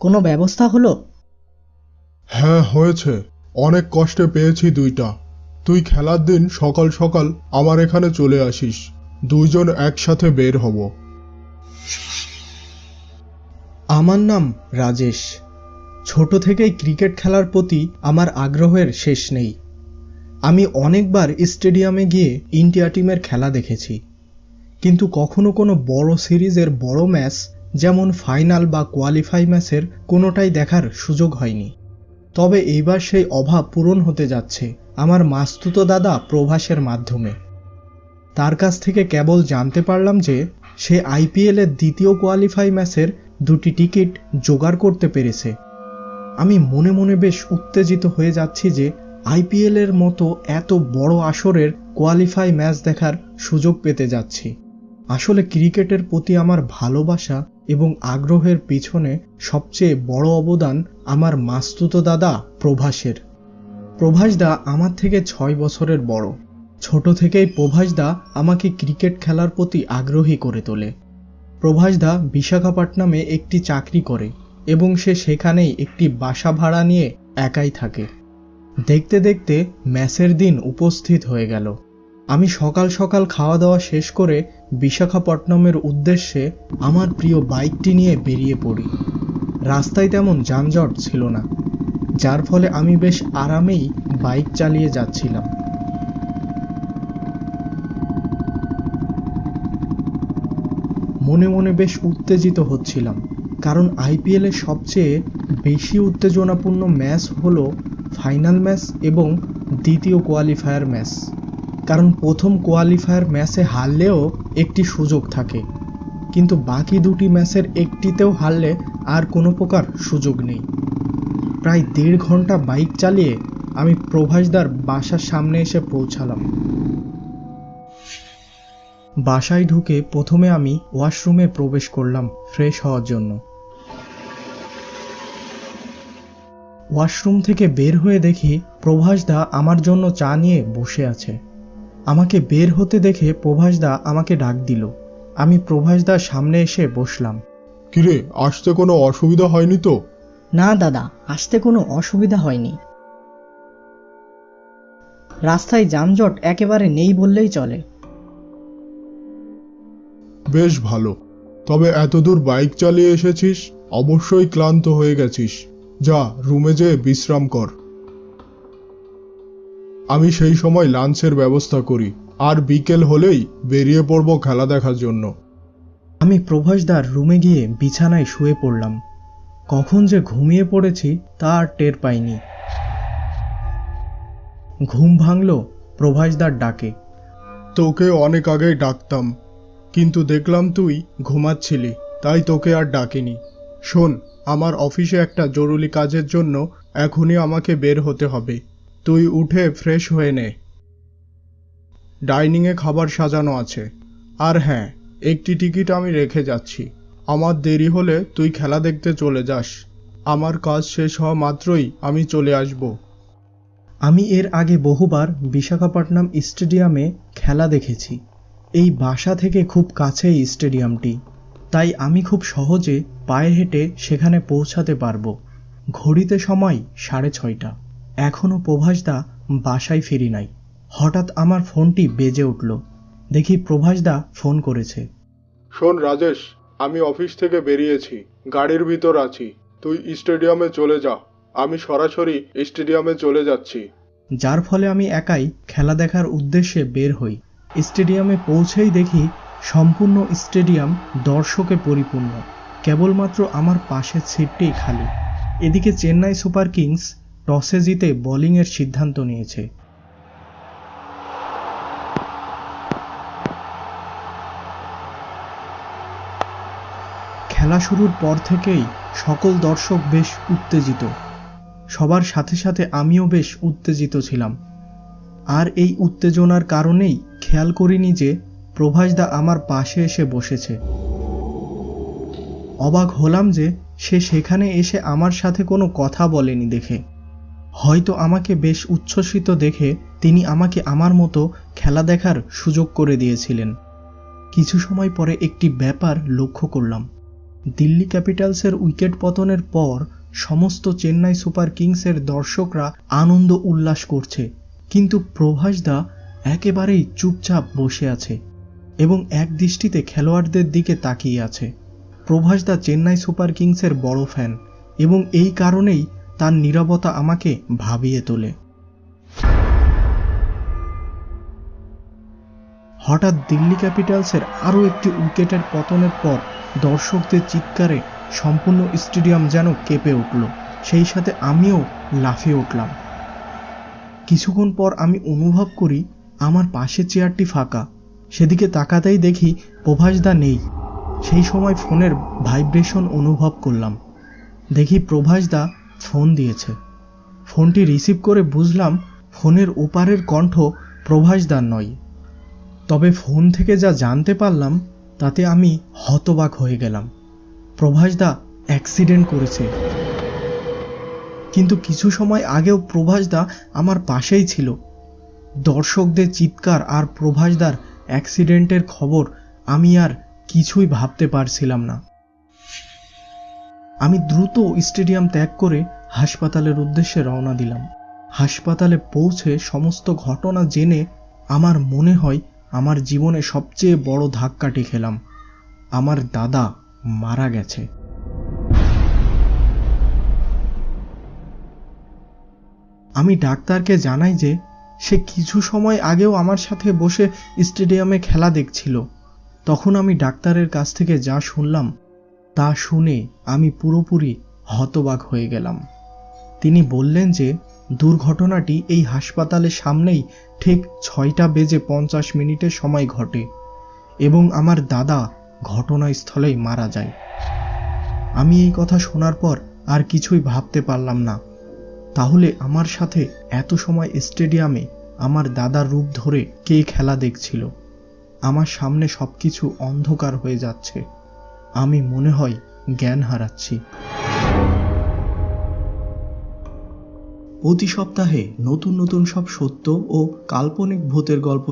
কোনো ব্যবস্থা হলো? হ্যাঁ হয়েছে, অনেক কষ্টে পেয়েছি দুইটা। তুই খেলার দিন সকাল সকাল আমার এখানে চলে আসিস, দুইজন একসাথে বের হব। আমার নাম রাজেশ। ছোট থেকেই ক্রিকেট খেলার প্রতি আমার আগ্রহের শেষ নেই। আমি অনেকবার স্টেডিয়ামে গিয়ে ইন্ডিয়া টিমের খেলা দেখেছি, কিন্তু কখনো কোনো বড় সিরিজের বড় ম্যাচ যেমন ফাইনাল বা কোয়ালিফাই ম্যাচের কোনোটাই দেখার সুযোগ হয়নি। তবে এইবার সেই অভাব পূরণ হতে যাচ্ছে আমার মাস্তুতো দাদা প্রভাসের মাধ্যমে। তার কাছ থেকে কেবল জানতে পারলাম যে সে আইপিএলের দ্বিতীয় কোয়ালিফাই ম্যাচের 2টি টিকিট জোগাড় করতে পেরেছে। আমি মনে মনে বেশ উত্তেজিত হয়ে যাচ্ছি যে আইপিএলের মতো এত বড় আসরের কোয়ালিফাই ম্যাচ দেখার সুযোগ পেতে যাচ্ছি। আসলে ক্রিকেটের প্রতি আমার ভালোবাসা এবং আগ্রহের পিছনে সবচেয়ে বড় অবদান আমার মাস্তুতো দাদা প্রভাসের। প্রভাসদা আমার থেকে 6 বছরের বড়। ছোট থেকেই প্রভাসদা আমাকে ক্রিকেট খেলার প্রতি আগ্রহী করে তোলে। প্রভাসদা বিশাখাপট্টনমে একটি চাকরি করে এবং সে সেখানেই একটি বাসা ভাড়া নিয়ে একাই থাকে। দেখতে দেখতে ম্যাচের দিন উপস্থিত হয়ে গেল। আমি সকাল সকাল খাওয়া দাওয়া শেষ করে বিশাখাপট্টনমের উদ্দেশ্যে আমার প্রিয় বাইকটি নিয়ে বেরিয়ে পড়ি। রাস্তায় তেমন যানজট ছিল না, যার ফলে আমি বেশ আরামেই বাইক চালিয়ে যাচ্ছিলাম। মনে মনে বেশ উত্তেজিত হচ্ছিলাম, কারণ আইপিএলের সবচেয়ে বেশি উত্তেজনাপূর্ণ ম্যাচ হলো ফাইনাল ম্যাচ এবং দ্বিতীয় কোয়ালিফায়ার ম্যাচ। কারণ প্রথম কোয়ালিফায়ার ম্যাচে হারলেও একটি সুযোগ থাকে, কিন্তু বাকি দুটি ম্যাচের একটিতেও হারলে আর কোনো প্রকার সুযোগ নেই। প্রায় 1.5 ঘন্টা বাইক চালিয়ে আমি প্রভাসদার বাসার সামনে এসে পৌঁছালাম। বাসায় ঢুকে প্রথমে আমি ওয়াশরুমে প্রবেশ করলাম ফ্রেশ হওয়ার জন্য। ওয়াশরুম থেকে বের হয়ে দেখি প্রভাসদা আমার জন্য চা নিয়ে বসে আছে। আমাকে বের হতে দেখে প্রভাসদা আমাকে ডাক দিল। আমি প্রভাসদার সামনে এসে বসলাম। কিরে, আসতে কোনো অসুবিধা হয়নি তো? না দাদা, আসতে কোনো অসুবিধা হয়নি। রাস্তায় যানজট একেবারে নেই বললেই চলে। বেশ ভালো। তবে এতদূর বাইক চালিয়ে এসেছিস, অবশ্যই ক্লান্ত হয়ে গেছিস। যা, রুমে যেয়ে বিশ্রাম কর। আমি সেই সময় লাঞ্চের ব্যবস্থা করি, আর বিকেল হলেই বেরিয়ে পড়ব খেলা দেখার জন্য। আমি প্রভাসদার রুমে গিয়ে বিছানায় শুয়ে পড়লাম। কখন যে ঘুমিয়ে পড়েছি তা আর টের পাইনি। ঘুম ভাঙল প্রভাসদার ডাকে। তোকে অনেক আগেই ডাকতাম, কিন্তু দেখলাম তুই ঘুমাচ্ছিলি, তাই তোকে আর ডাকিনি। শোন, আমার অফিসে একটা জরুরি কাজের জন্য এখনই আমাকে বের হতে হবে। তুই উঠে ফ্রেশ হয়ে নে। ডাইনিংয়ে খাবার সাজানো আছে। আর হ্যাঁ, একটি টিকিট আমি রেখে যাচ্ছি। আমার দেরি হলে তুই খেলা দেখতে চলে যাস। আমার কাজ শেষ হওয়া মাত্রই আমি চলে আসব। আমি এর আগে বহুবার বিশাখাপট্টনম স্টেডিয়ামে খেলা দেখেছি। এই বাসা থেকে খুব কাছেই স্টেডিয়ামটি, তাই আমি খুব সহজে পায়ে হেঁটে সেখানে পৌঁছাতে পারবো। ঘড়িতে সময় 6:30। এখনও প্রভাসদা বাসায় ফিরি নাই। হঠাৎ আমার ফোনটি বেজে উঠল। দেখি প্রভাসদা ফোন করেছে। শোন রাজেশ, আমি অফিস থেকে বেরিয়েছি, গাড়ির ভিতর আছি। তুই স্টেডিয়ামে চলে যা। আমি সরাসরি স্টেডিয়ামে চলে যাচ্ছি। যার ফলে আমি একাই খেলা দেখার উদ্দেশ্যে বের হই। স্টেডিয়ামে পৌঁছেই দেখি সম্পূর্ণ স্টেডিয়াম দর্শকে পরিপূর্ণ। কেবলমাত্র আমার পাশের সিটটিই খালি। এদিকে চেন্নাই সুপার কিংস টসে জিতে বোলিংয়ের সিদ্ধান্ত নিয়েছে। খেলা শুরুর পর থেকেই সকল দর্শক বেশ উত্তেজিত। সবার সাথে সাথে আমিও বেশ উত্তেজিত ছিলাম। আর এই উত্তেজনার কারণেই খেয়াল করিনি যে প্রভাসদা আমার পাশে এসে বসেছে। অবাক হলাম যে সে সেখানে এসে আমার সাথে কোনো কথা বলেনি দেখে। হয়তো আমাকে বেশ উচ্ছ্বসিত দেখে তিনি আমাকে আমার মতো খেলা দেখার সুযোগ করে দিয়েছিলেন। কিছু সময় পরে একটি ব্যাপার লক্ষ্য করলাম। দিল্লি ক্যাপিটালসের উইকেট পতনের পর সমস্ত চেন্নাই সুপার কিংসের দর্শকরা আনন্দ উল্লাস করছে, কিন্তু প্রভাসদা একেবারেই চুপচাপ বসে আছে এবং এক দৃষ্টিতে খেলোয়াড়দের দিকে তাকিয়ে আছে। প্রভাসদা চেন্নাই সুপার কিংসের বড় ফ্যান এবং এই কারণেই তার নীরবতা আমাকে ভাবিয়ে তোলে। হঠাৎ দিল্লি ক্যাপিটালসের আরও একটি উইকেটের পতনের পর দর্শকদের চিৎকারে সম্পূর্ণ স্টেডিয়াম যেন কেঁপে উঠল, সেই সাথে আমিও লাফিয়ে উঠলাম। কিছুক্ষণ পর আমি অনুভব করি আমার পাশের চেয়ারটি ফাঁকা। সেদিকে তাকাতেই দেখি প্রভাসদা নেই। সেই সময় ফোনের ভাইব্রেশন অনুভব করলাম। দেখি প্রভাসদা ফোন দিয়েছে। ফোনটি রিসিভ করে বুঝলাম ফোনের ওপারের কণ্ঠ প্রভাসদার নয়। তবে ফোন থেকে যা জানতে পারলাম তাতে আমি হতবাক হয়ে গেলাম। প্রভাসদা অ্যাক্সিডেন্ট করেছে। কিন্তু কিছু সময় আগেও প্রভাসদা আমার পাশেই ছিল। দর্শকদের চিৎকার আর প্রভাসদার অ্যাক্সিডেন্টের খবর আমি আর কিছুই ভাবতে পারছিলাম না। আমি দ্রুত স্টেডিয়াম ত্যাগ করে হাসপাতালের উদ্দেশ্যে রওনা দিলাম। হাসপাতালে পৌঁছে সমস্ত ঘটনা জেনে আমার মনে হয় আমার জীবনে সবচেয়ে বড় ধাক্কাটি খেলাম। আমার দাদা মারা গেছে। আমি ডাক্তারকে জানাই যে সে কিছু সময় আগেও আমার সাথে বসে স্টেডিয়ামে খেলা দেখছিল। তখন আমি ডাক্তারের কাছ থেকে যা শুনলাম তা শুনে আমি পুরোপুরি হতবাক হয়ে গেলাম। তিনি বললেন যে দুর্ঘটনাটি এই হাসপাতালের সামনেই ঠিক 6:50 সময় ঘটে এবং আমার দাদা ঘটনাস্থলেই মারা যায়। আমি এই কথা শোনার পর আর কিছুই ভাবতে পারলাম না। তাহলে আমার সাথে এত সময় স্টেডিয়ামে আমার দাদার রূপ ধরে কে খেলা দেখছিল? আমার সামনে সবকিছু অন্ধকার হয়ে যাচ্ছে। আমি মনে হয় জ্ঞান হারাচ্ছি। প্রতি সপ্তাহে নতুন নতুন সব সত্য ও কাল্পনিক ভূতের গল্প